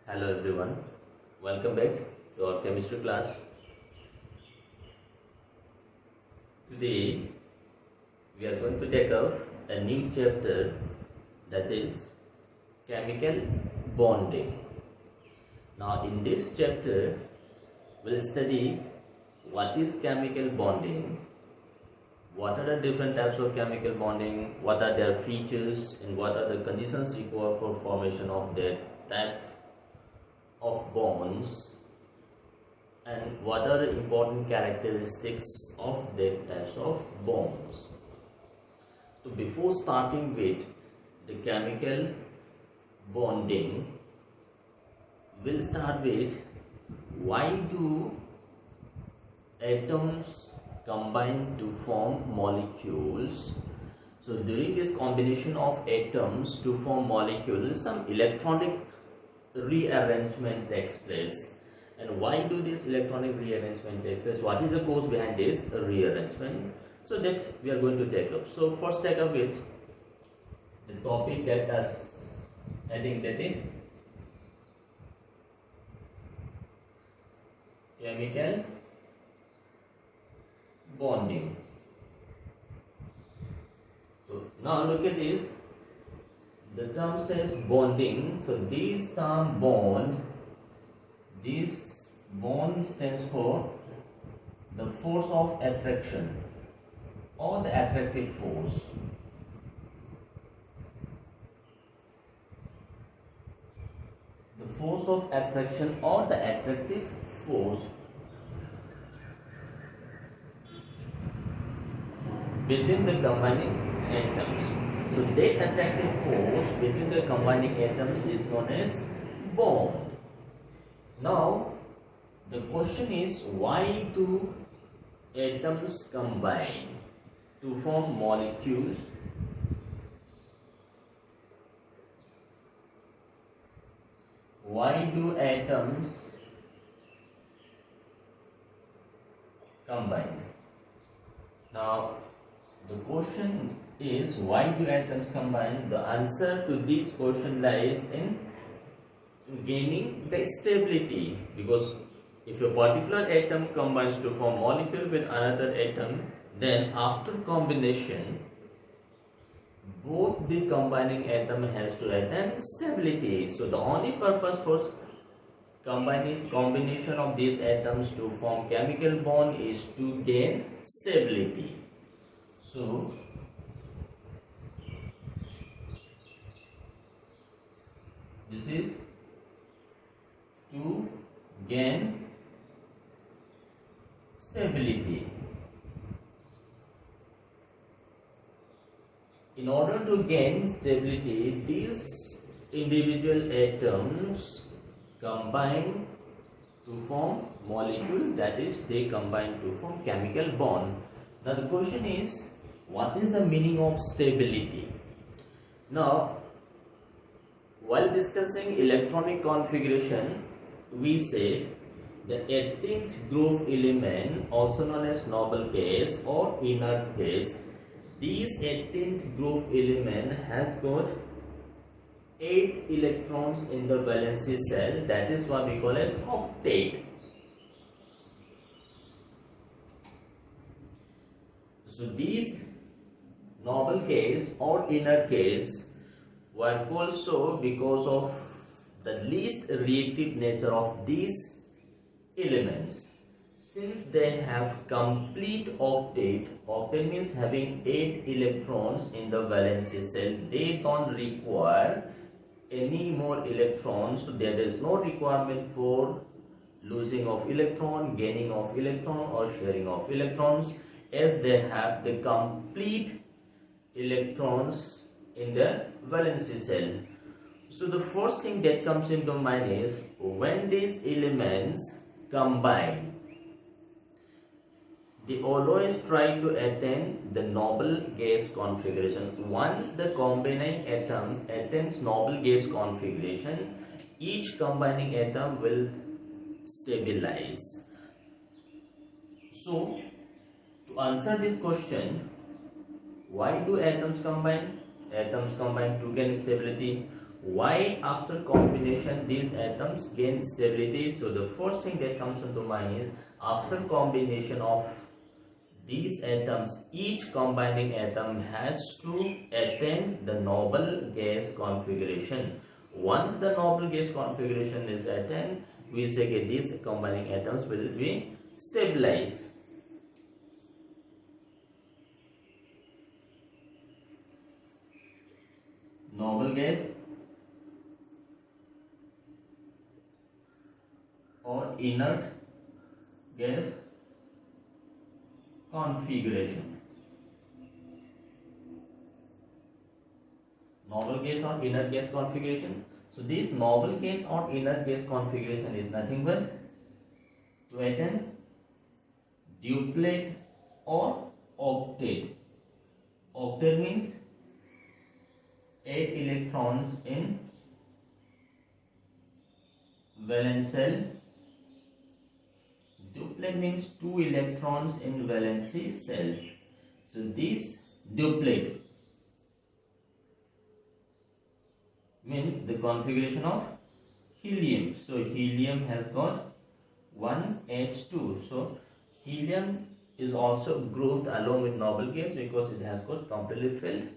Hello everyone, welcome back to our chemistry class. Today we are going to take up a new chapter, that is chemical bonding. Now in this chapter we'll study what is chemical bonding, what are the different types of chemical bonding, what are their features, and what are the conditions required for formation of that type of bonds, and what are the important characteristics of that types of bonds. So before starting with the chemical bonding, we'll start with why do atoms combine to form molecules. So during this combination of atoms to form molecules, some electronic rearrangement takes place. And why do this electronic rearrangement takes place? What is the cause behind this rearrangement? So that we are going to take up. So first take up with the topic that is, I think that is chemical bonding. So now look at this. The term says bonding. So this term bond, this bond stands for the force of attraction or the attractive force. The force of attraction or the attractive force between the combining atoms. So that attractive force between the combining atoms is known as bond. Now the question is, why do atoms combine to form molecules? Why do atoms combine? Now the question is, why do atoms combine? The answer to this question lies in gaining the stability, because if a particular atom combines to form molecule with another atom, then after combination both the combining atom has to attain stability. So the only purpose for combination of these atoms to form chemical bond is to gain stability. So this is to gain stability. In order to gain stability, these individual atoms combine to form molecule, that is, they combine to form chemical bond. Now the question is, what is the meaning of stability? Now, while discussing electronic configuration, we said the 18th group element, also known as noble case or inert case, this 18th group element has got 8 electrons in the valency cell. That is what we call as octet. So these noble case or inert case were called so because of the least reactive nature of these elements. Since they have complete octet, octet means having 8 electrons in the valency cell, they don't require any more electrons. So there is no requirement for losing of electron, gaining of electron, or sharing of electrons, as they have the complete electrons in the valency cell. So the first thing that comes into mind is, when these elements combine, they always try to attain the noble gas configuration. Once the combining atom attains noble gas configuration, each combining atom will stabilize. So to answer this question, why do atoms combine? Atoms combine to gain stability. why after combination these atoms gain stability? So the first thing that comes into mind is after combination of these atoms, each combining atom has to attain the noble gas configuration. Once the noble gas configuration is attained, we say that these combining atoms will be stabilized. Noble gas or inert gas configuration. Noble gas or inert gas configuration. So this noble gas or inert gas configuration is nothing but to attain duplet or octet. Octet means 8 electrons in valence cell. Duplet means 2 electrons in valency cell. So this duplet means the configuration of helium. So helium has got 1s2. So helium is also grouped along with noble gas because it has got completely filled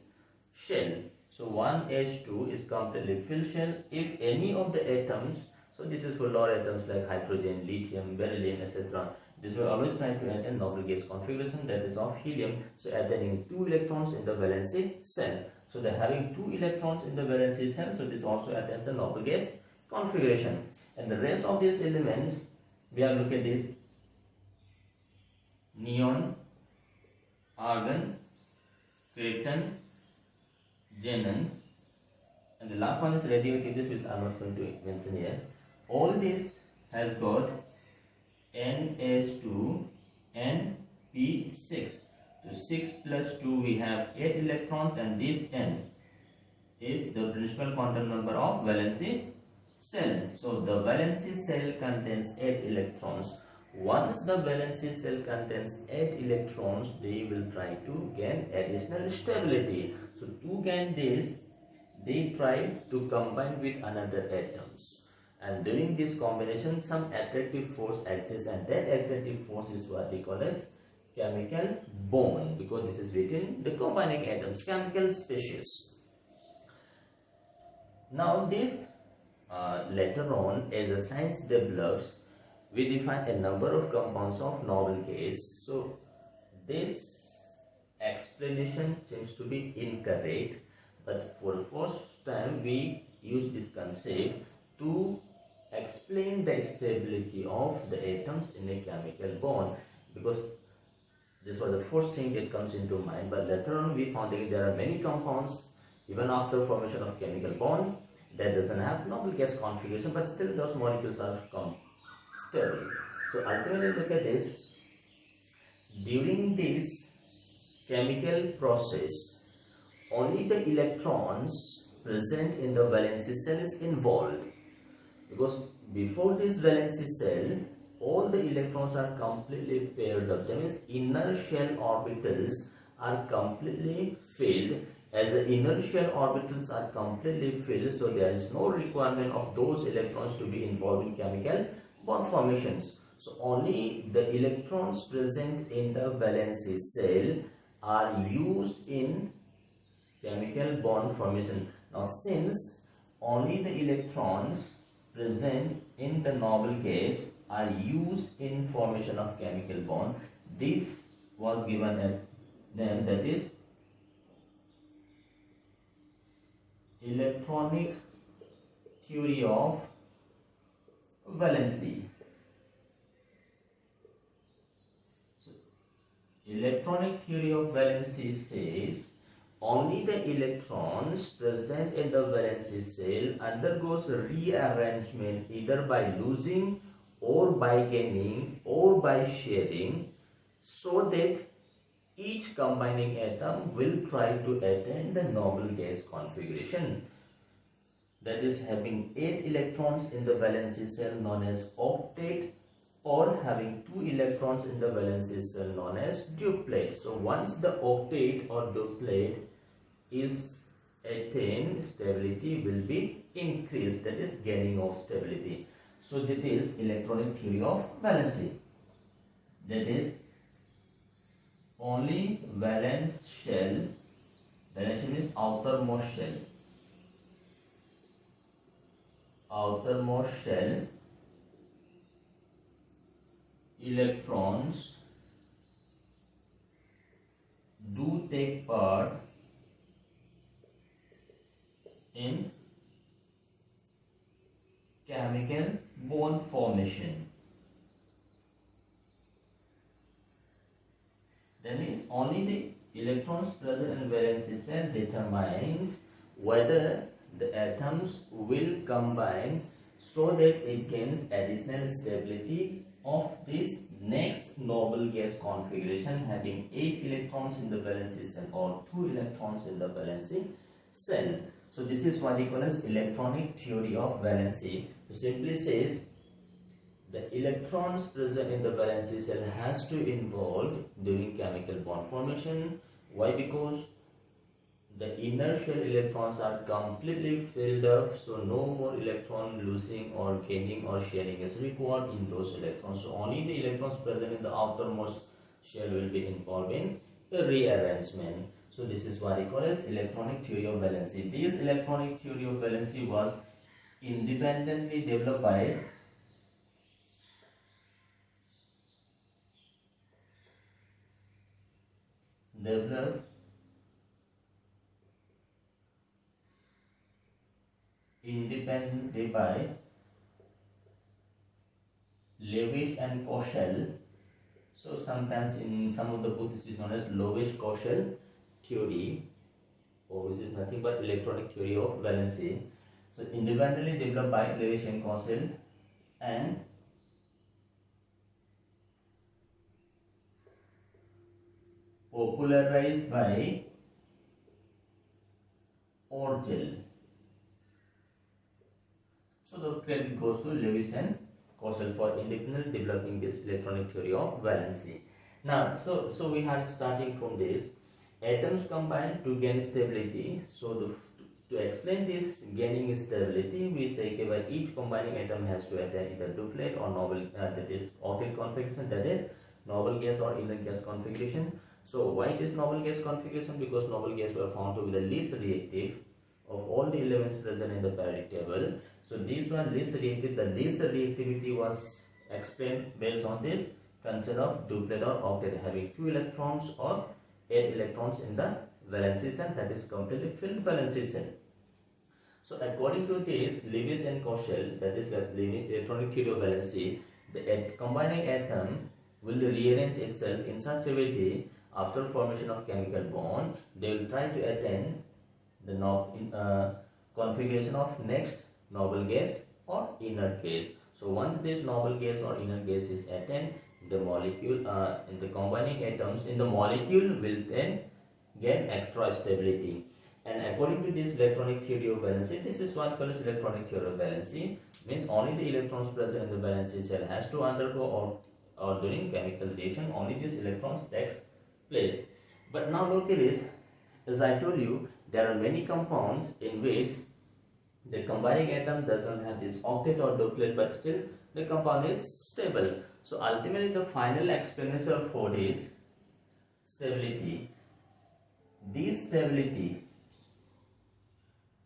shell. So 1s2 is completely filled shell. If any of the atoms, so this is for lower atoms like hydrogen, lithium, beryllium, etc. This will always try to attain noble gas configuration, that is of helium. So attaining 2 electrons in the valency cell. So they are having 2 electrons in the valency cell. So this also attains the noble gas configuration. And the rest of these elements, we have looked at this: neon, argon, krypton, xenon, and the last one is radioactive, which I am not going to mention here. All this has got NS2 and P6. So 6 plus 2 we have 8 electrons, and this N is the principal quantum number of valency cell. So the valency cell contains 8 electrons. Once the valency cell contains 8 electrons, they will try to gain additional stability. So to gain this, they try to combine with another atoms. And during this combination, some attractive force exists, and that attractive force is what we call as chemical bond, because this is between the combining atoms, chemical species. Now this later on, as the science develops, we define a number of compounds of noble gas. So this explanation seems to be incorrect, but for the first time we use this concept to explain the stability of the atoms in a chemical bond, because this was the first thing that comes into mind. But later on we found that there are many compounds even after formation of chemical bond that doesn't have noble gas configuration, but still those molecules are stable. So ultimately look at this: during this chemical process, only the electrons present in the valency cell is involved, because before this valency cell all the electrons are completely paired up. That means inner shell orbitals are completely filled. As the inner shell orbitals are completely filled, so there is no requirement of those electrons to be involved in chemical bond formations. So only the electrons present in the valency cell are used in chemical bond formation. Now since only the electrons present in the noble gas are used in formation of chemical bond, this was given a name, that is electronic theory of valency. So, electronic theory of valency says only the electrons present in the valency cell undergoes rearrangement either by losing or by gaining or by sharing, so that each combining atom will try to attain the noble gas configuration, that is having 8 electrons in the valency cell known as octet, or having 2 electrons in the valency cell known as duplet. So once the octet or duplet is attain stability will be increased, that is gaining of stability. So that is electronic theory of valency. That is only valence shell, valence means outermost shell, electrons do take part in chemical bond formation. That means only the electrons present in valency cell determines whether the atoms will combine so that it gains additional stability of this next noble gas configuration having 8 electrons in the valency cell or 2 electrons in the valency cell. So this is what we call as electronic theory of valency. So simply says the electrons present in the valency cell has to involve during chemical bond formation. Why? Because the inner shell electrons are completely filled up, so no more electron losing or gaining or sharing is required in those electrons. So only the electrons present in the outermost shell will be involved in the rearrangement. So this is what we call as electronic theory of valency. This electronic theory of valency was independently developed by Lewis and Koshel. So sometimes in some of the books this is known as Lewis-Koshel theory, or which is nothing but electronic theory of valency. So independently developed by Lewis and Koshel and popularized by Orgel. So the credit goes to Lewis and Koshel for independently developing this electronic theory of valency. Now, so we are starting from this. Atoms combine to gain stability. So to explain this gaining stability, we say that each combining atom has to attain either duplet or noble, that is octet configuration, that is noble gas or inert gas configuration. So why this noble gas configuration? Because noble gas were found to be the least reactive of all the elements present in the periodic table. So these were least reactive. The least reactivity was explained based on this concept of duplet or octet, having 2 electrons or 8 electrons in the valency cell, that is completely filled valency cell. So according to this Lewis and Koshel, that is the electronic theory of valency, the combining atom will rearrange itself in such a way that after formation of chemical bond, they will try to attain the configuration of next noble gas or inert gas. So once this noble gas or inert gas is attained, the molecule in the combining atoms in the molecule will then gain extra stability. And according to this electronic theory of valency, this is what called as electronic theory of valency, means only the electrons present in the valency cell has to undergo or during chemical reaction only these electrons takes place. But now look at this, as I told you, there are many compounds in which the combining atom doesn't have this octet or duplet, but still the compound is stable. So ultimately the final explanation for this stability, this stability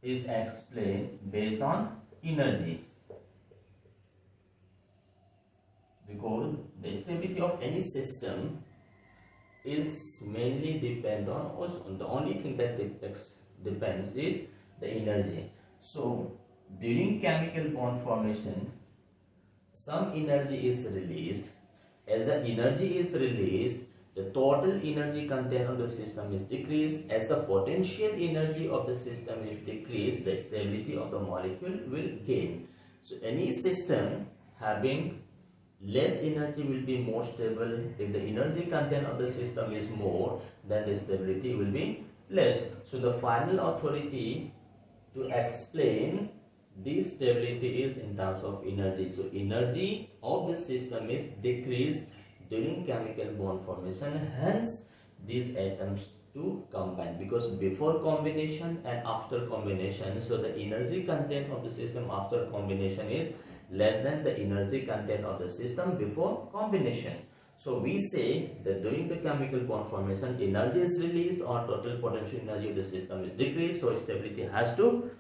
is explained based on energy, because the stability of any system is mainly depend on the only thing that depends is the energy. So during chemical bond formation, some energy is released. As the energy is released, the total energy content of the system is decreased. As the potential energy of the system is decreased, the stability of the molecule will gain. So any system having less energy will be more stable. If the energy content of the system is more, then the stability will be less. So the final authority to explain this stability is in terms of energy. So energy of the system is decreased during chemical bond formation, hence these atoms to combine, because before combination and after combination, so the energy content of the system after combination is less than the energy content of the system before combination. So we say that during the chemical bond formation, energy is released or total potential energy of the system is decreased, so stability has to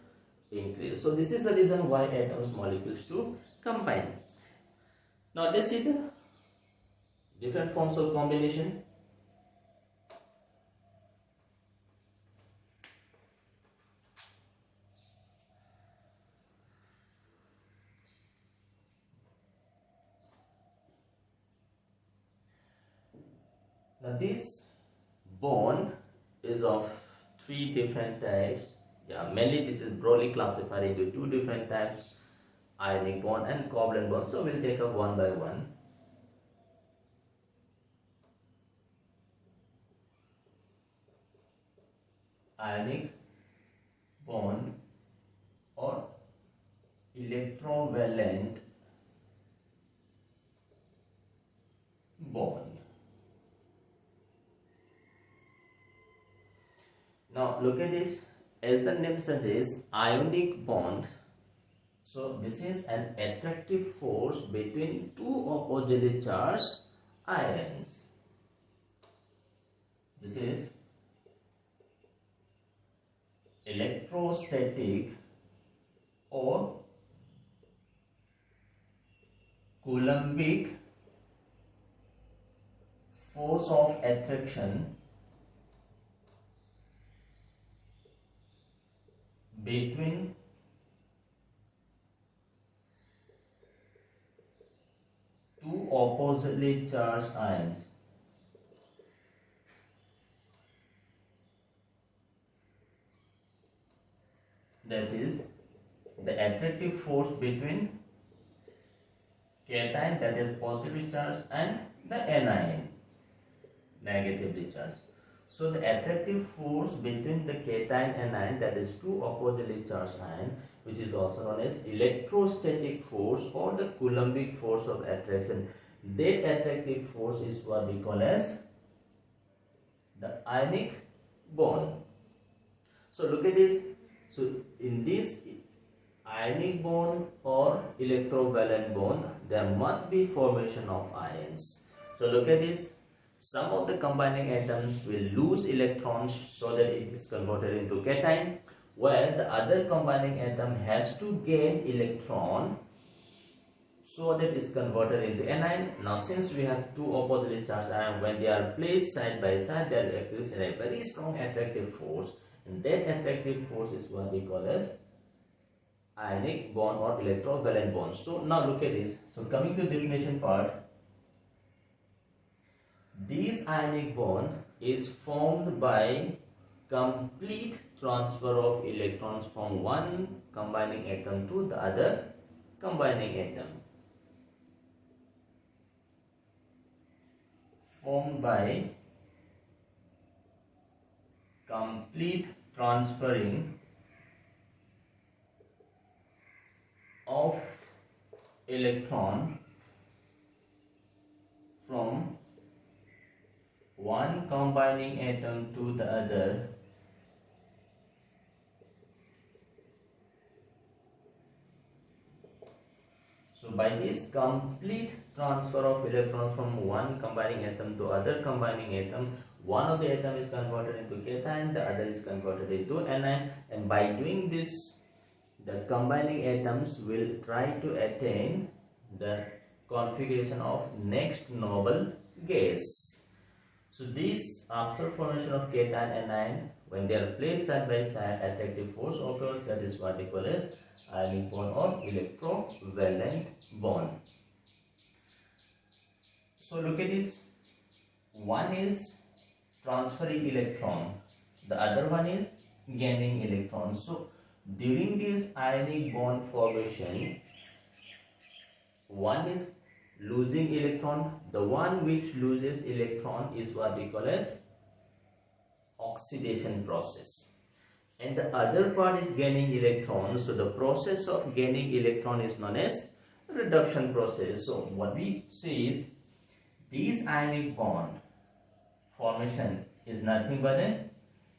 increase. So this is the reason why atoms molecules to combine. Now let's see the different forms of combination. Now this bond is of three different types. Mainly this is broadly classified into two different types, ionic bond and covalent bond. So we'll take up one by one. Ionic bond or electrovalent bond. Now look at this, as the name suggests, ionic bond. So this is an attractive force between two oppositely charged ions. This is electrostatic or Coulombic force of attraction between two oppositely charged ions. That is the attractive force between cation, that is positively charged, and the anion, negatively charged. So the attractive force between the cation and anion, that is two oppositely charged ions, which is also known as electrostatic force or the Coulombic force of attraction. That attractive force is what we call as the ionic bond. So look at this. So in this ionic bond or electrovalent bond, there must be formation of ions. So look at this. Some of the combining atoms will lose electrons so that it is converted into cation, where the other combining atom has to gain electron so that it is converted into anion. Now since we have two oppositely charged ions, when they are placed side by side, they will exert a very strong attractive force, and that attractive force is what we call as ionic bond or electrovalent bond. So now look at this. So coming to the definition part, this ionic bond is formed by complete transfer of electrons from one combining atom to the other combining atom. Formed by complete transferring of electron from one combining atom to the other So by this complete transfer of electrons from one combining atom to other combining atom, one of the atom is converted into cation, the other is converted into anion, and by doing this, the combining atoms will try to attain the configuration of next noble gas. So this, after formation of cation and anion, when they are placed side by side, attractive force occurs. That is what we call as ionic bond or electrovalent bond. So look at this. One is transferring electron, the other one is gaining electrons. So during this ionic bond formation, one is losing electron. The one which loses electron is what we call as oxidation process, and the other part is gaining electrons. So the process of gaining electron is known as reduction process. So what we say is this ionic bond formation is nothing but a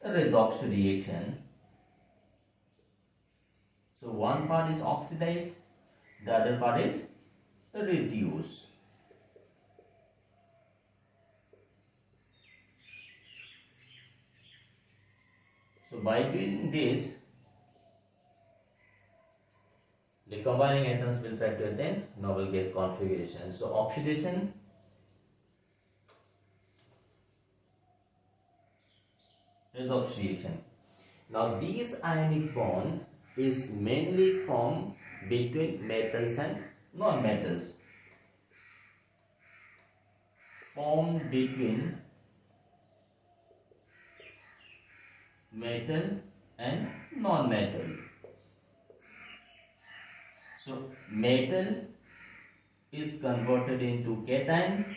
redox reaction. So one part is oxidized, the other part is reduced. So by doing this, the combining atoms will try to attain noble gas configuration. So oxidation, redox reaction. Now this ionic bond is mainly formed between metals and non-metals. Formed between metal and non-metal. So metal is converted into cation,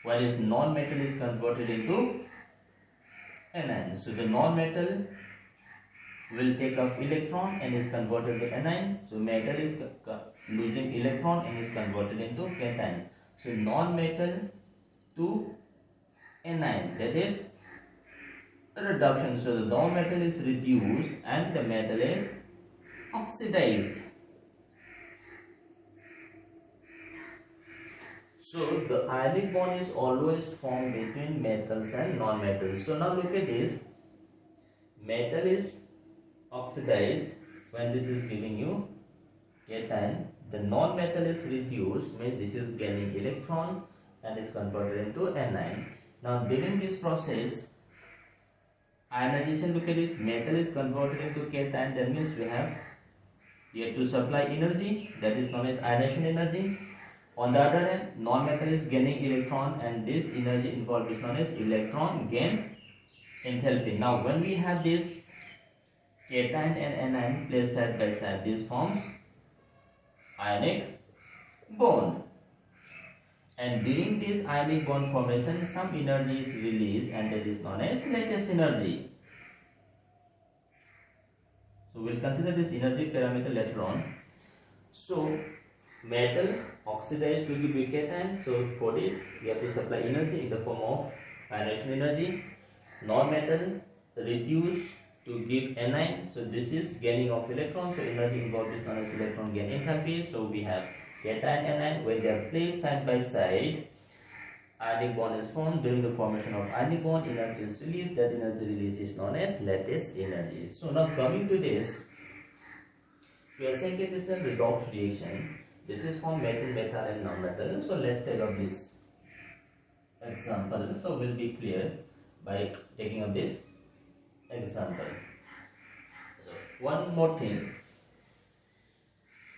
while non-metal is converted into anion. So the non-metal will take up electron and is converted to anion. So metal is losing electron and is converted into cation. So non-metal to anion, that is reduction. So the non-metal is reduced and the metal is oxidized. So the ionic bond is always formed between metals and non-metals. So now look at this. Metal is oxidized when this is giving you cation. The non-metal is reduced, means this is gaining electron and is converted into anion. Now during this process, ionization, look at this, metal is converted into cation. That means we have here to supply energy, that is known as ionization energy. On the other hand, non-metal is gaining electron and this energy involved is known as electron gain enthalpy. Now when we have this cation and anion placed side by side, this forms ionic bond. And during this ionic bond formation, some energy is released and that is known as lattice energy. So we'll consider this energy parameter later on. So metal oxidized to give cation. So for this we have to supply energy in the form of ionization energy. Non-metal reduced to give anion. So this is gaining of electrons. So energy involved is known as electron gain enthalpy. So we have cation and anion when they are placed side by side. Ionic bond is formed. During the formation of ionic bond, energy is released. That energy release is known as lattice energy. So now coming to this, we are saying it is a redox reaction. This is from metal, metal and non-metal. So let's take up this example. So we'll be clear by taking up this example. So one more thing.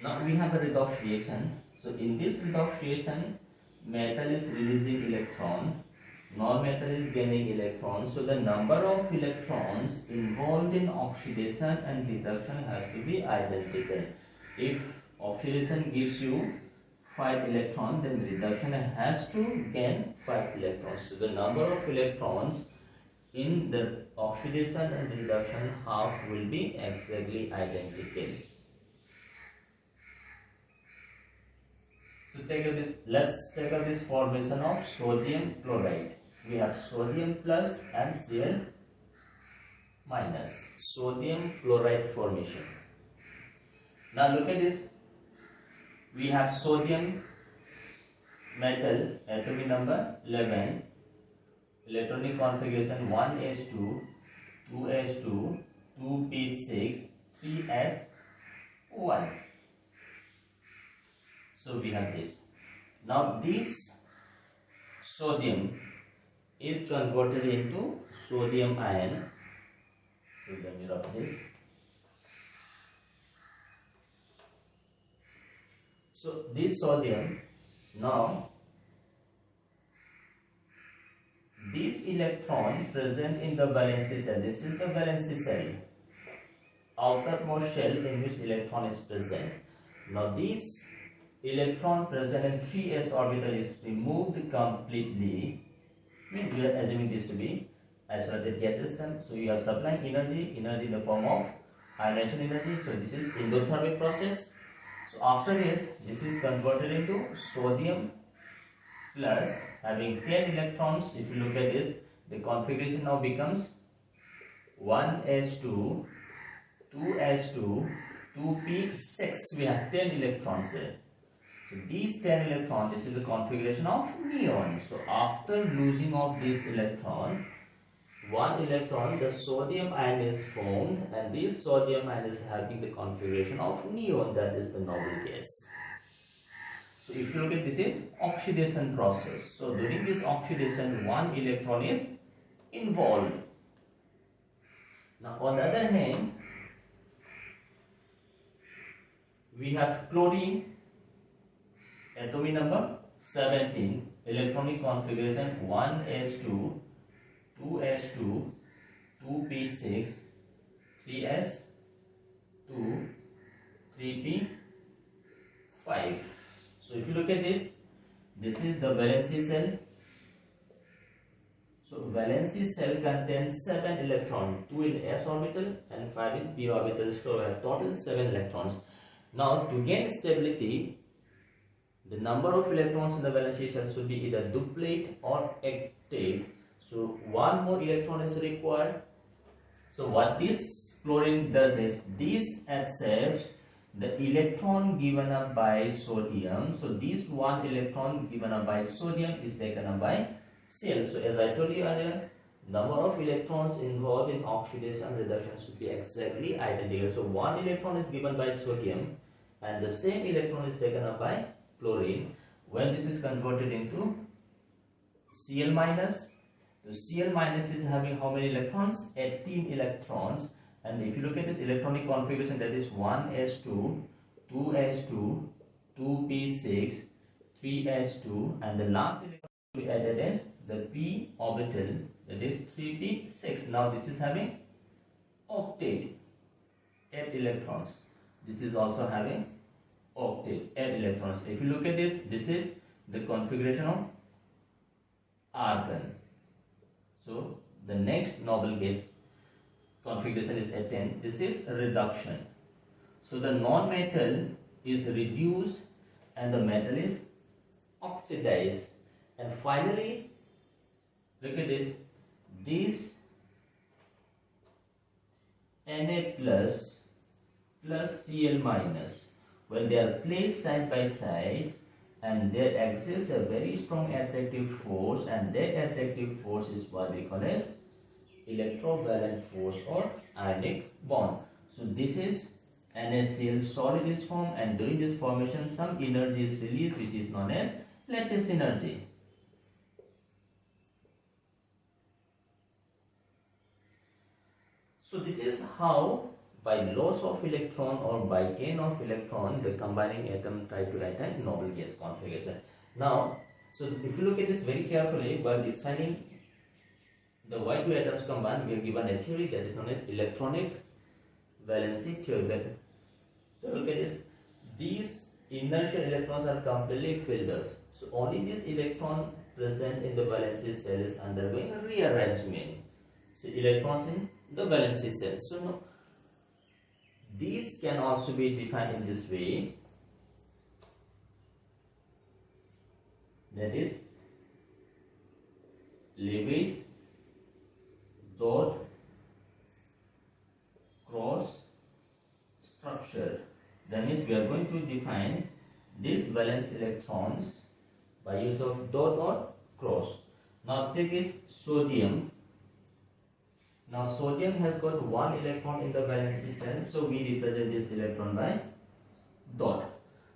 Now we have a redox reaction. So in this redox reaction, metal is releasing electron, non-metal is gaining electrons. So the number of electrons involved in oxidation and reduction has to be identical. If oxidation gives you 5 electrons, then reduction has to gain 5 electrons. So the number of electrons in the oxidation and reduction half will be exactly identical. So let's take up this formation of sodium chloride. We have sodium plus and Cl minus. Sodium chloride formation. Now look at this. We have sodium metal, atomic number 11, electronic configuration 1s2, 2s2, 2p6, 3s1. So we have this. Now this sodium is converted into sodium ion. So let me rub this. So this sodium, now this electron present in the valency cell, this is the valency cell, outermost shell in which electron is present. Now this electron present in 3s orbital is removed completely. I mean, we are assuming this to be isolated gas system. So you have supplying energy in the form of ionization energy. So this is endothermic process. So after this is converted into sodium plus having 10 electrons. If you look at this, the configuration now becomes 1s2, 2s2, 2p6. We have 10 electrons here. So these 10 electrons, this is the configuration of neon. So after losing of this electron, one electron, the sodium ion is formed, and this sodium ion is having the configuration of neon, that is the noble gas. So if you look at this is oxidation process. So during this oxidation, one electron is involved. Now on the other hand, we have chlorine, atomic number 17, electronic configuration 1s2, 2s2, 2p6, 3s2, 3p5. So if you look at this is the valency cell. So valency cell contains 7 electrons, 2 in s orbital and 5 in p orbital. So we have total 7 electrons. Now to gain stability, the number of electrons in the valency cell should be either duplate or octate. So one more electron is required. So what this chlorine does is this accepts the electron given up by sodium. So this one electron given up by sodium is taken up by Cl. So as I told you earlier, number of electrons involved in oxidation reduction should be exactly identical. So one electron is given by sodium and the same electron is taken up by chlorine. When this is converted into Cl minus, the Cl minus is having how many electrons? 18 electrons. And if you look at this electronic configuration, that is 1s2, 2s2, 2p6, 3s2, and the last electron we added in the p orbital, that is 3p6. Now this is having octate, 8 electrons. This is also having octate, 8 electrons. If you look at this is the configuration of argon. So the next noble gas configuration is ethane. This is reduction. So the non-metal is reduced and the metal is oxidized. And finally, look at this Na plus Cl minus, when they are placed side by side, and there exists a very strong attractive force, and that attractive force is what we call as electrovalent force or ionic bond. So this is NaCl solid is formed, and during this formation some energy is released which is known as lattice energy. So this is how by loss of electron or by gain of electron the combining atom try to write a noble gas configuration. Now, so if you look at this very carefully, while defining the why two atoms combine, we are given a theory that is known as electronic valency theory. So look at this, these inertial electrons are completely filled up. So only this electron present in the valency cell is undergoing a rearrangement. So electrons in the valency cell. So now, these can also be defined in this way, that is Lewis dot cross structure. That means we are going to define these valence electrons by use of dot or cross. Now take is sodium. Now sodium has got one electron in the valency cell, so we represent this electron by dot.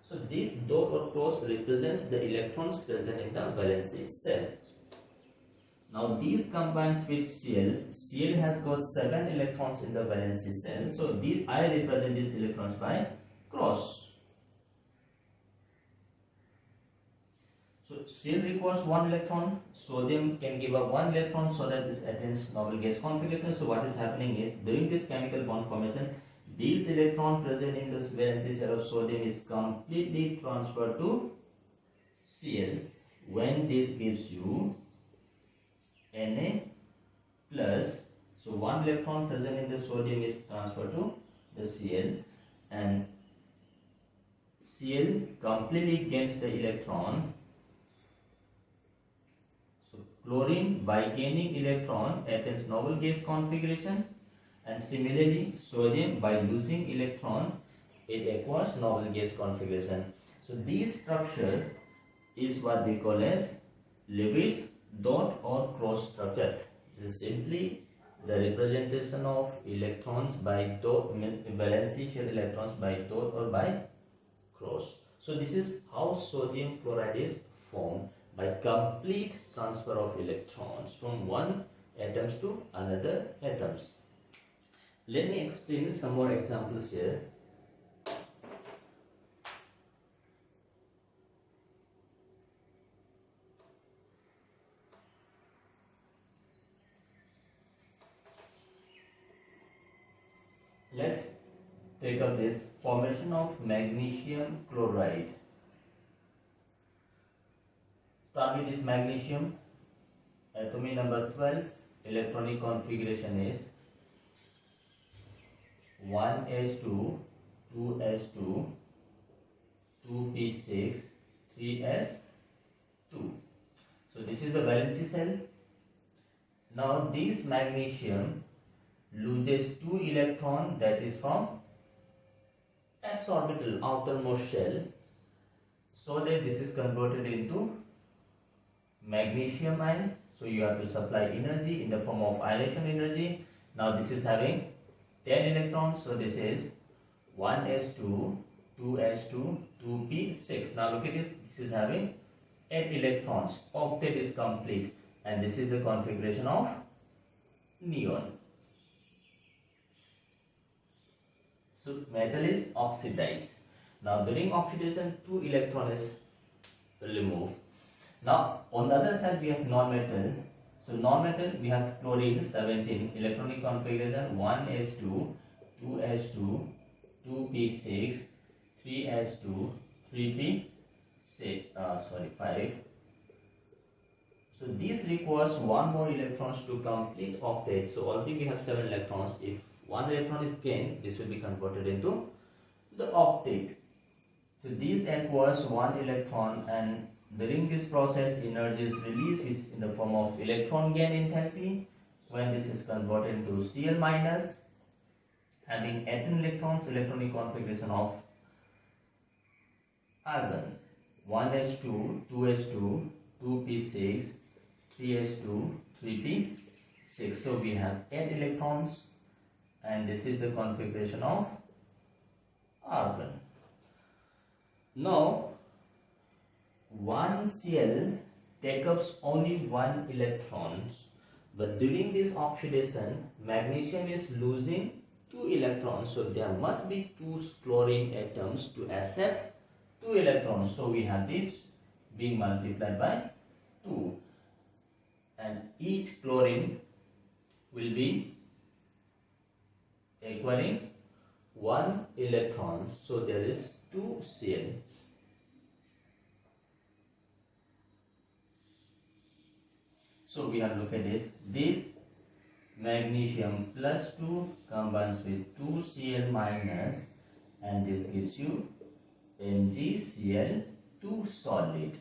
So this dot or cross represents the electrons present in the valency cell. Now these combines with Cl. Cl has got 7 electrons in the valency cell, so I represent these electrons by cross. So Cl requires 1 electron, sodium can give up 1 electron, so that this attains noble gas configuration. So what is happening is, during this chemical bond formation, this electron present in this valency cell of sodium is completely transferred to Cl, when this gives you Na plus. So 1 electron present in the sodium is transferred to the Cl, and Cl completely gains the electron. So chlorine by gaining electron attains noble gas configuration, and similarly sodium by losing electron it acquires noble gas configuration. So this structure is what we call as Lewis dot or cross structure. This is simply the representation of electrons by dot, valency shell electrons by dot or by cross. So this is how sodium chloride is formed, by complete transfer of electrons from one atoms to another atoms. Let me explain some more examples here. Let's take up this formation of magnesium chloride. Start with this magnesium. Atomic number 12. Electronic configuration is 1s2, 2s2, 2p6, 3s2. So this is the valency cell. Now this magnesium loses 2 electrons, that is from s orbital outermost shell, so that this is converted into magnesium ion. So you have to supply energy in the form of ionization energy. Now this is having 10 electrons, so this is 1s2, 2s2, 2p6. Now look at this, this is having 8 electrons, octet is complete, and this is the configuration of neon. So metal is oxidized. Now during oxidation 2 electrons is removed. Now on the other side we have non-metal. So non-metal we have chlorine 17, electronic configuration 1s2, 2s2, 2p6, 3s2, 3p6, 5. So this requires one more electrons to complete octet. So already we have 7 electrons. If one electron is gained, this will be converted into the octet. So this acquires one electron, and during this process energy is released is in the form of electron gain enthalpy. When this is converted into Cl minus, having 18 electrons, electronic configuration of argon 1s2, 2s2, 2p6, 3s2, 3p6. So we have 8 electrons, and this is the configuration of argon. Now one Cl takes up only 1 electrons, but during this oxidation magnesium is losing 2 electrons, so there must be 2 chlorine atoms to accept 2 electrons. So we have this being multiplied by 2, and each chlorine will be acquiring 1 electron, so there is 2 Cl. So we have looked at this magnesium plus 2 combines with 2 Cl minus, and this gives you MgCl2 solid.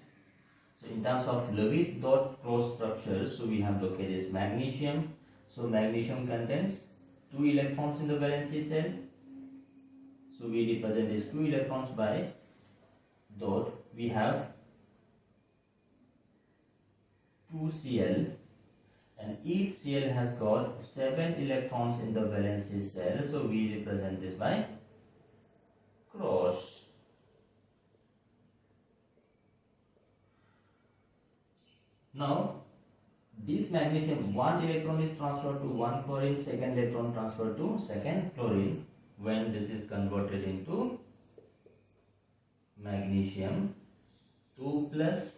So in terms of Lewis dot cross structure, so we have looked at this magnesium. So magnesium contains 2 electrons in the valency cell. So we represent these 2 electrons by dot. We have 2 Cl, and each Cl has got 7 electrons in the valency cell. So we represent this by cross. Now this magnesium, 1 electron is transferred to 1 chlorine, second electron transferred to second chlorine. When this is converted into magnesium 2 plus,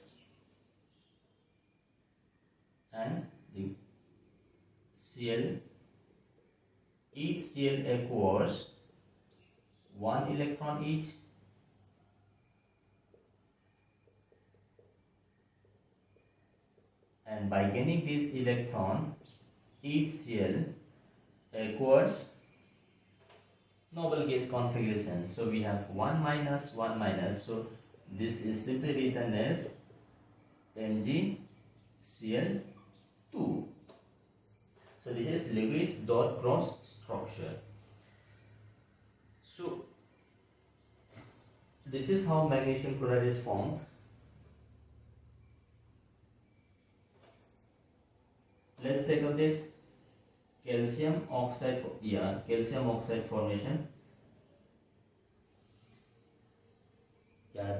and the Cl, each Cl acquires 1 electron each, and by gaining this electron each Cl acquires noble gas configuration. So we have 1 minus 1 minus, so this is simply written as MgCl2. 2. So this is Lewis dot cross structure. So this is how magnesium chloride is formed. Let's take up this calcium oxide formation.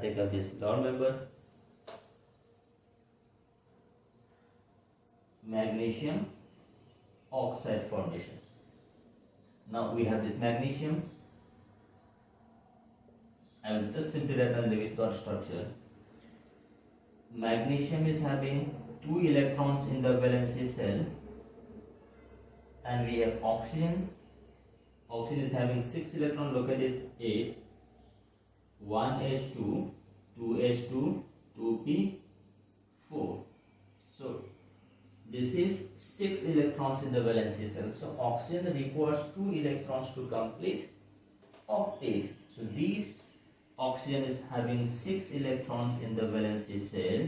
Take up this down member, magnesium oxide formation. Now we have this magnesium. I will just simply write on Lewis dot structure. Magnesium is having 2 electrons in the valency cell, and we have oxygen. Oxygen is having 6 electrons. Look at this: 8, 1s2, 2s2, 2p4. So this is 6 electrons in the valency cell. So oxygen requires 2 electrons to complete octet. So these oxygen is having 6 electrons in the valency cell.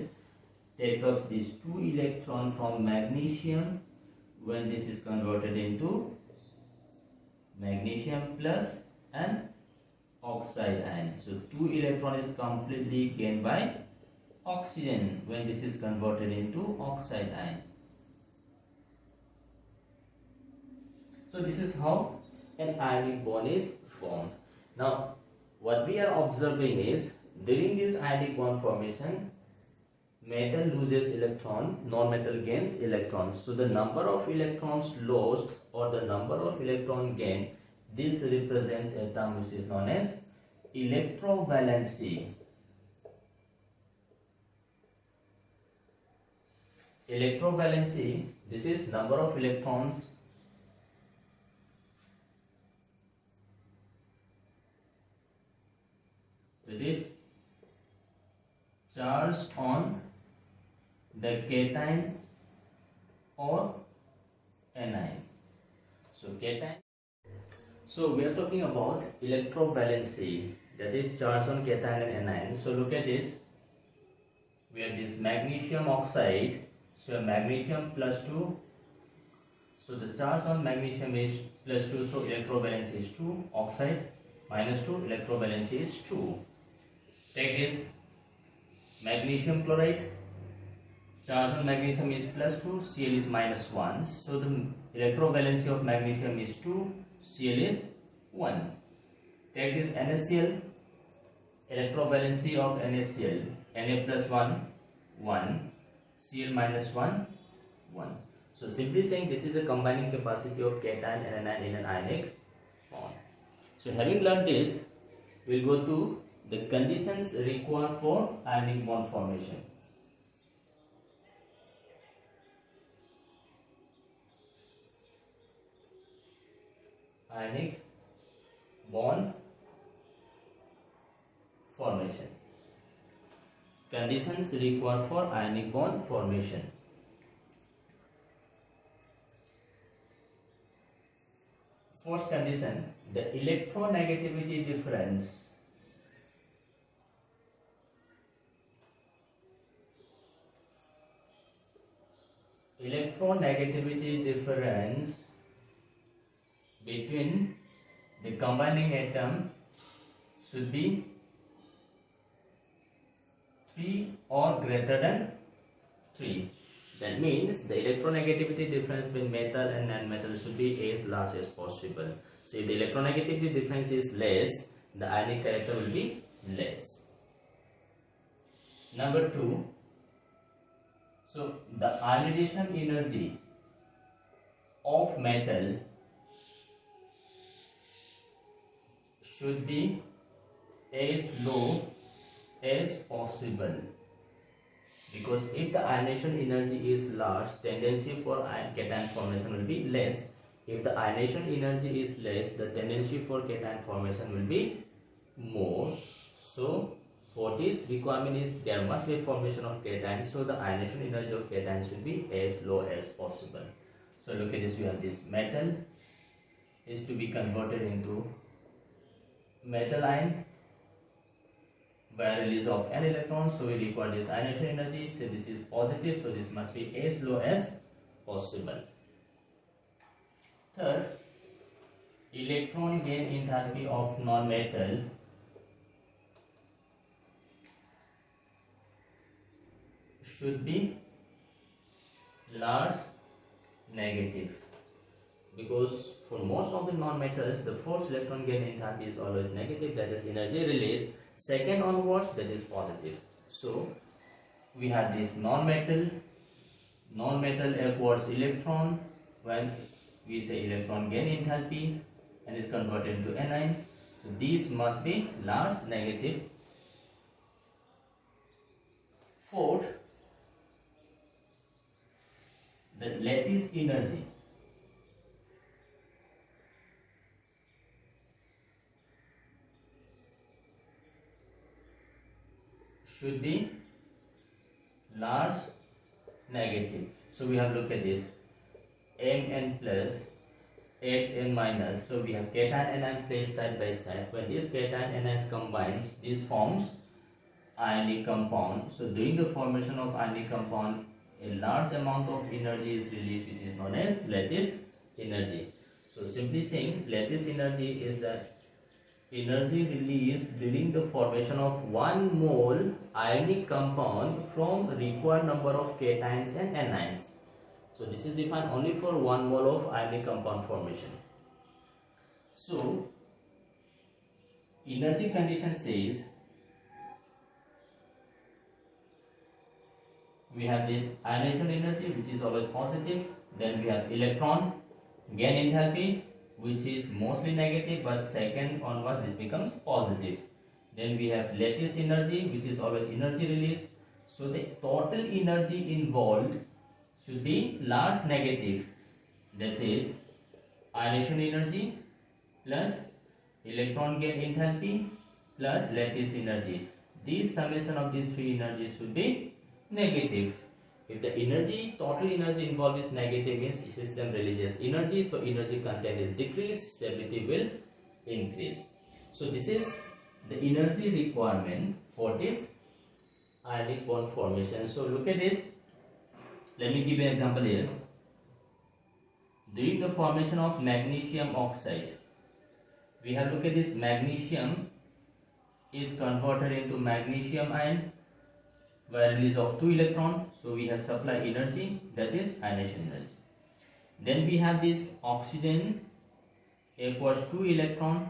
Take up these 2 electrons from magnesium. When this is converted into magnesium plus and oxide ion. So 2 electron is completely gained by oxygen when this is converted into oxide ion. So this is how an ionic bond is formed. Now what we are observing is, during this ionic bond formation, metal loses electron, non-metal gains electrons. So the number of electrons lost or the number of electron gained, this represents a term which is known as electrovalency. Electrovalency, this is number of electrons with is charge on the cation or anion. So cation. So we are talking about electrovalency, that is charge on cation and anion. So look at this. We have this magnesium oxide. So magnesium plus 2. So the charge on magnesium is plus 2. So electrovalency is 2. Oxide minus 2. Electrovalency is 2. Take this magnesium chloride. Charge on magnesium is plus 2. Cl is minus 1. So the electrovalency of magnesium is 2. Cl is 1. Take this NaCl. Electrovalency of NaCl. Na plus 1, 1. Cl minus 1, 1. So simply saying, this is the combining capacity of cation and anion in an ionic bond. So having learned this, we will go to the conditions required for ionic bond formation. Ionic bond formation. Conditions required for ionic bond formation. First condition, the electronegativity difference between the combining atom should be 3 or greater than 3. That means the electronegativity difference between metal and non-metal should be as large as possible. So if the electronegativity difference is less, the ionic character will be less. Number 2, so the ionization energy of metal should be as low as possible, because if the ionization energy is large, tendency for cation formation will be less. If the ionization energy is less, the tendency for cation formation will be more. So for this requirement is there must be a formation of cation, so the ionization energy of cation should be as low as possible. So look at this, we have this metal is to be converted into metal ion by release of n electrons, so we require this ionization energy. So this is positive, so this must be as low as possible. Third, electron gain enthalpy of non-metal should be large negative, because for most of the non-metals the first electron gain enthalpy is always negative, that is energy release. Second onwards, that is positive. So we have this non-metal acquires electron when we say electron gain enthalpy and is converted into anion. So these must be large negative. Fourth, the lattice energy should be large negative. So we have looked at this Mn plus Hn minus. So we have cation anion placed side by side. When these cation anions combines, this forms ionic compound. So during the formation of ionic compound, a large amount of energy is released, which is known as lattice energy. So simply saying, lattice energy is the energy released during the formation of 1 mole ionic compound from required number of cations and anions. So this is defined only for 1 mole of ionic compound formation. So energy condition says we have this ionization energy, which is always positive. Then we have electron gain enthalpy, which is mostly negative, but second onward this becomes positive. Then we have lattice energy, which is always energy release. So the total energy involved should be large negative, that is ionization energy plus electron gain enthalpy plus lattice energy. This summation of these three energies should be negative. If the total energy involved is negative, means system releases energy, so energy content is decreased, stability will increase. So this is the energy requirement for this ionic bond formation. So look at this. Let me give you an example here. During the formation of magnesium oxide, we have looked at this. Magnesium is converted into magnesium ion by release of 2 electrons. So we have supply energy, that is ionization energy. Then we have this oxygen acquires 2 electron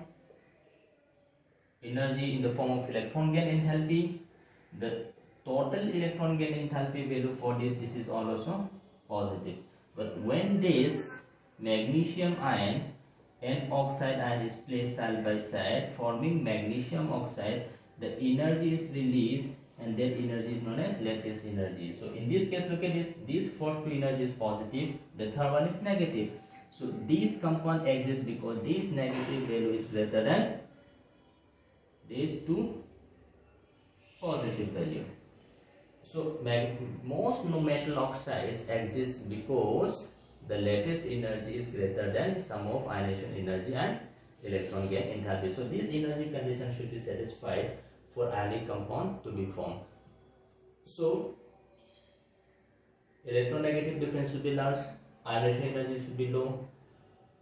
energy in the form of electron gain enthalpy. The total electron gain enthalpy value for this is also positive. But when this magnesium ion and oxide ion is placed side by side forming magnesium oxide, the energy is released, and that energy is known as lattice energy. So in this case, look at this first 2 energy is positive, the third one is negative. So this compound exists because this negative value is greater than these 2 positive value. So most metal oxides exist because the lattice energy is greater than sum of ionization energy and electron gain enthalpy. So this energy condition should be satisfied for ionic compound to be formed. So electronegative difference should be large, ionization energy should be low,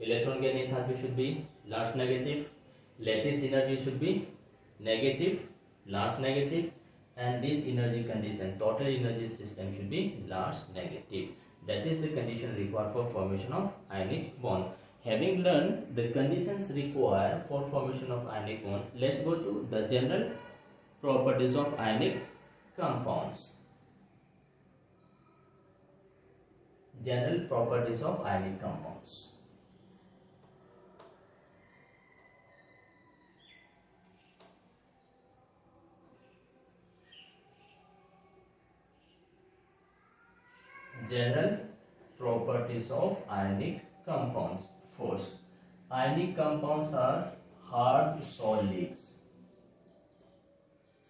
electron gain enthalpy should be large negative, lattice energy should be negative, large negative, and this energy condition, total energy system, should be large negative. That is the condition required for formation of ionic bond. Having learned the conditions required for formation of ionic bond, let's go to the general properties of ionic compounds. General properties of ionic compounds. General properties of ionic compounds. First, ionic compounds are hard solids.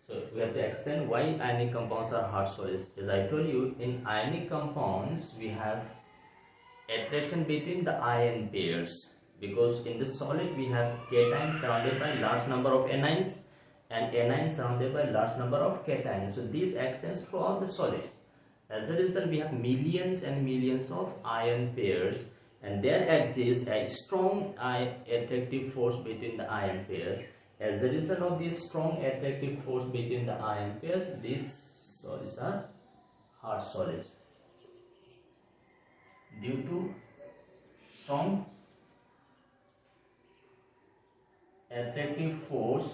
So we have to explain why ionic compounds are hard solids. As I told you, in ionic compounds we have attraction between the ion pairs, because in the solid we have cations surrounded by large number of anions and anions surrounded by large number of cations. So this extends throughout the solid. As a result, we have millions and millions of ion pairs, and there exists a strong attractive force between the ion pairs. As a result of this strong attractive force between the ion pairs, these solids are hard solids. Due to strong attractive force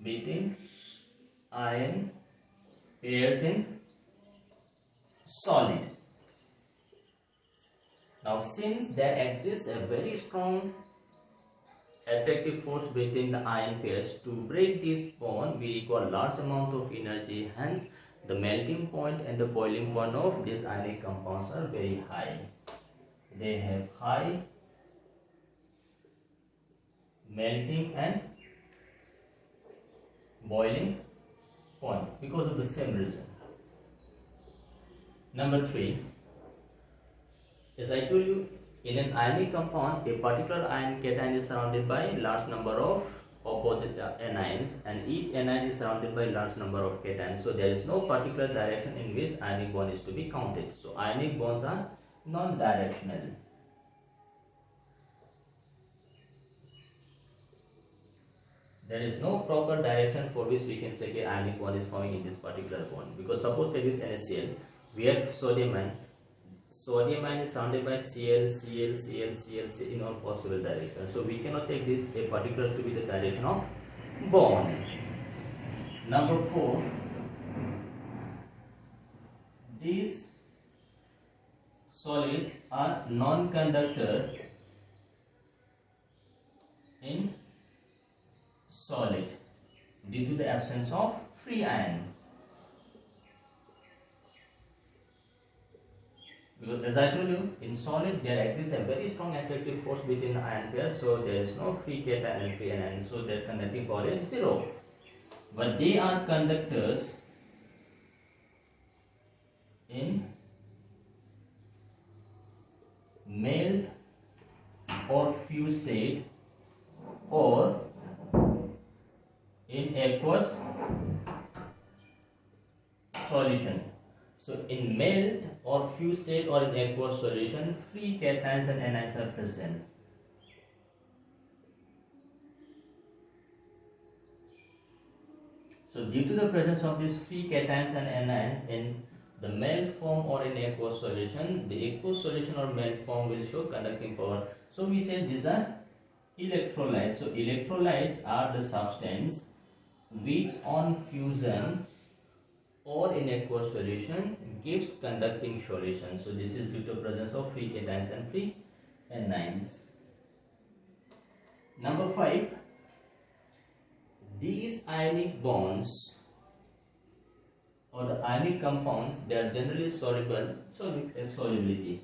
between ion pairs in solid. Now, since there exists a very strong attractive force between the ion pairs, to break this bond we require large amount of energy. Hence, the melting point and the boiling point of these ionic compounds are very high. They have high melting and boiling point because of the same reason. Number 3, as I told you, in an ionic compound, a particular ion cation is surrounded by a large number of opposite anions, and each anion is surrounded by a large number of cations. So there is no particular direction in which ionic bond is to be counted. So ionic bonds are non-directional. There is no proper direction for which we can say that ionic bond is forming in this particular bond. Because suppose take this NaCl, we have sodium ion. Sodium ion is surrounded by Cl, Cl, Cl, Cl, Cl in all possible directions. So we cannot take this a particular to be the direction of bond. Number 4, these solids are non-conductor in solid due to the absence of free ion. Because as I told you, in solid there exists a very strong attractive force between the ion pairs, so there is no free cation and free anion, so their conducting power is 0. But they are conductors in melt or fused state or in aqueous solution. So in melt or fused state or in aqueous solution, free cations and anions are present. So due to the presence of these free cations and anions in the melt form or in aqueous solution, the aqueous solution or melt form will show conducting power. So we say these are electrolytes. So electrolytes are the substance which on fusion or in aqueous solution gives conducting solution. So this is due to presence of free cations and free anions. Number 5, these ionic bonds or the ionic compounds, they are generally soluble, so with a solubility.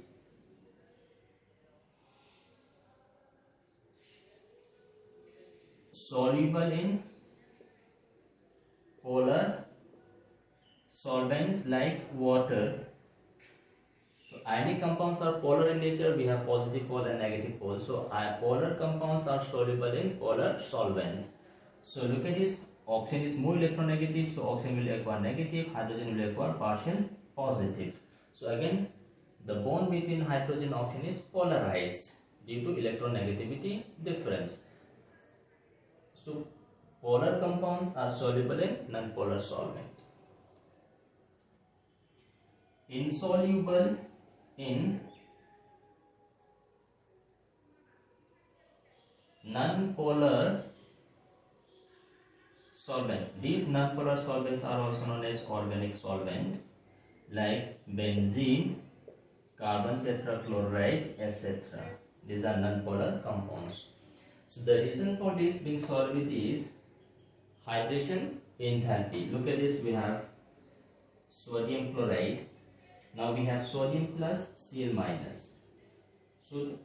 Soluble in polar solvents like water. So ionic compounds are polar in nature. We have positive pole and negative pole. So polar compounds are soluble in polar solvent. So look at this. Oxygen is more electronegative, so oxygen will acquire negative, hydrogen will acquire partial positive. So again, the bond between hydrogen and oxygen is polarized due to electronegativity difference. So polar compounds are soluble in non-polar solvent. Insoluble in non-polar solvent. These non-polar solvents are also known as organic solvent like benzene, carbon tetrachloride, etc. These are non-polar compounds. So the reason for this being solubility is hydration enthalpy. Look at this, we have sodium chloride. Now we have sodium plus Cl minus. So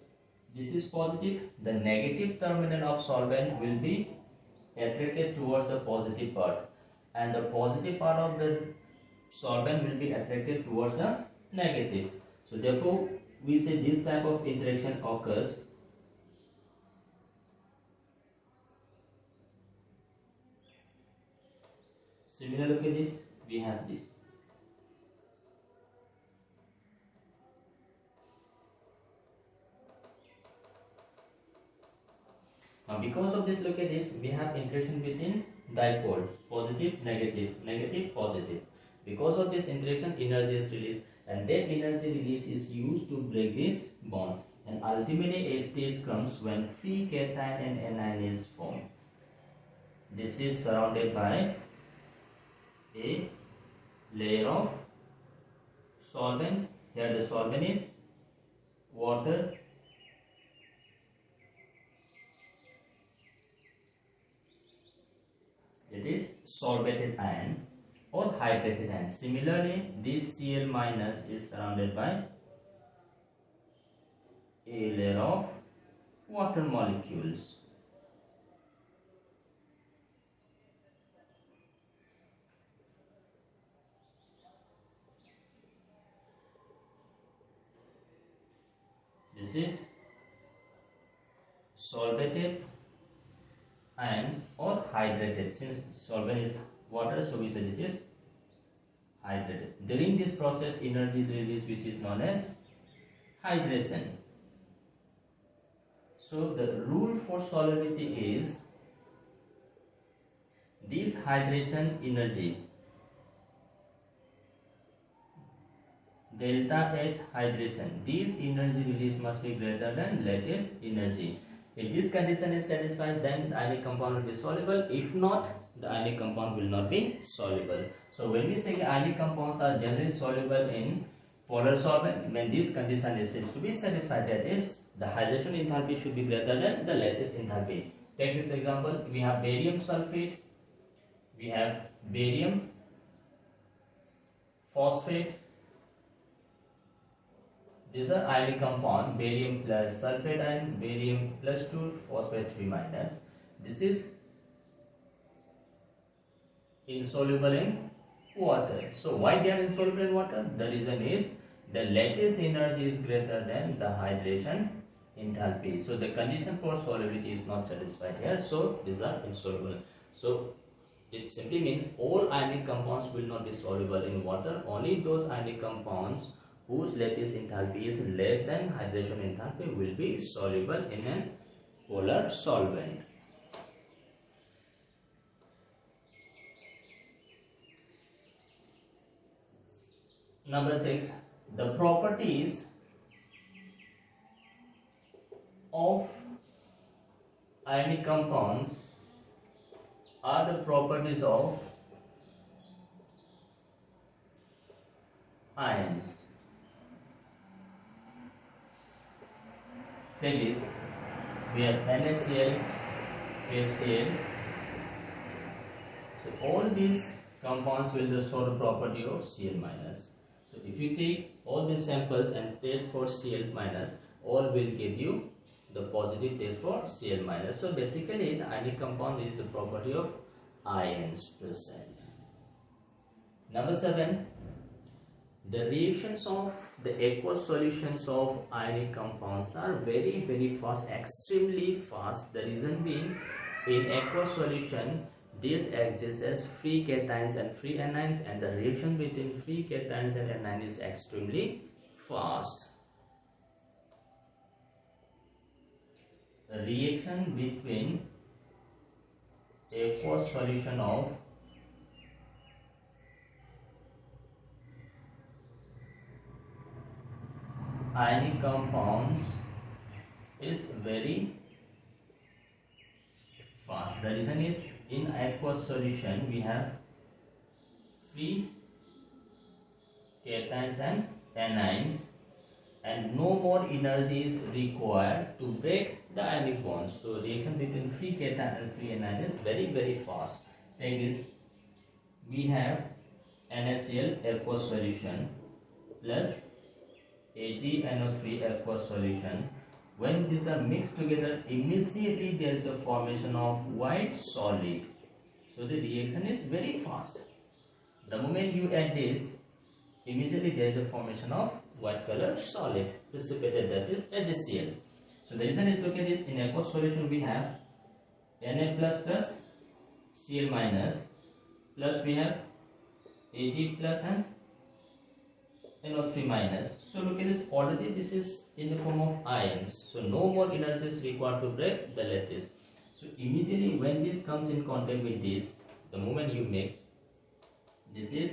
this is positive. The negative terminal of solvent will be attracted towards the positive part, and the positive part of the solvent will be attracted towards the negative. So therefore we say this type of interaction occurs. Similar, look at this, we have this. because of this, look at this, we have interaction between dipole, positive, negative, negative, positive. Because of this interaction, energy is released, and that energy release is used to break this bond. And ultimately, a stage comes when free cation and anion is formed. This is surrounded by a layer of solvent. Here the solvent is water. It is solvated ion or hydrated ion. Similarly, this Cl minus is surrounded by a layer of water molecules. This is solvated ions or hydrated. Since solvent is water, so we say this is hydrated. During this process, energy is released, which is known as hydration. So the rule for solubility is this hydration energy, delta H hydration, this energy release must be greater than lattice energy. If this condition is satisfied, then the ionic compound will be soluble. If not, the ionic compound will not be soluble. So when we say ionic compounds are generally soluble in polar solvent, when this condition is to be satisfied, that is, the hydration enthalpy should be greater than the lattice enthalpy. Take this example, we have barium sulfate, we have barium phosphate. These are ionic compound, barium plus sulfate ion, barium plus 2, phosphate 3 minus. This is insoluble in water. So why they are insoluble in water? The reason is the lattice energy is greater than the hydration enthalpy. So the condition for solubility is not satisfied here. So these are insoluble. So it simply means all ionic compounds will not be soluble in water. Only those ionic compounds whose lattice enthalpy is less than hydration enthalpy will be soluble in a polar solvent. Number 6. The properties of ionic compounds are the properties of ions. Take this, we have NaCl, KCl. So all these compounds will show the property of Cl minus. So if you take all these samples and test for Cl minus, all will give you the positive test for Cl minus. So basically the ionic compound is the property of ions present. Number 7. The reactions of the aqueous solutions of ionic compounds are very fast, extremely fast. The reason being, in aqueous solution, this exists as free cations and free anions, and the reaction between free cations and anion is extremely fast. The reaction between aqueous solution of ionic compounds is very fast. The reason is, in aqueous solution we have free cations and anions, and no more energy is required to break the ionic bonds. So reaction between free cation and free anion is very fast. Take this, we have NaCl aqueous solution plus AgNO3 aqueous solution. When these are mixed together, immediately there is a formation of white solid. So the reaction is very fast. The moment you add this, immediately there is a formation of white color solid precipitate, that is HCl. So the reason is, look at this, in aqueous solution we have Na plus Cl minus, plus we have Ag plus and NO3 minus. So look at this, already this is in the form of ions. So no more energy is required to break the lattice. So immediately when this comes in contact with this, the moment you mix, this is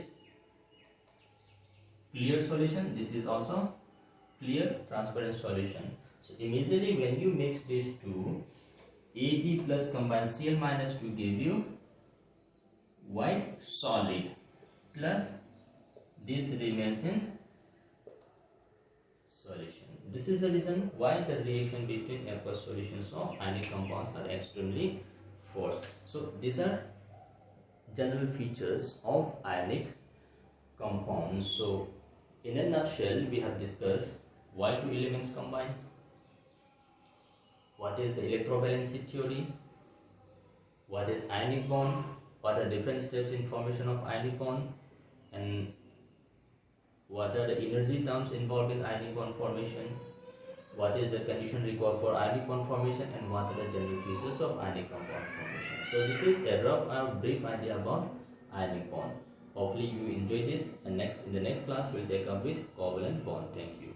clear solution, this is also clear transparent solution. So immediately when you mix these two, Ag plus combined Cl minus 2 give you white solid, plus this remains in solution. This is the reason why the reaction between aqueous solutions of ionic compounds are extremely forced. So these are general features of ionic compounds. So in a nutshell, we have discussed why two elements combine, what is the electrovalency theory, what is ionic bond, what are different steps in formation of ionic bond, and what are the energy terms involved in ionic bond formation, what is the condition required for ionic bond formation, and what are the general features of ionic compound formation. So this is a rough brief idea about ionic bond. Hopefully you enjoy this, and in the next class we'll take up with covalent bond. Thank you.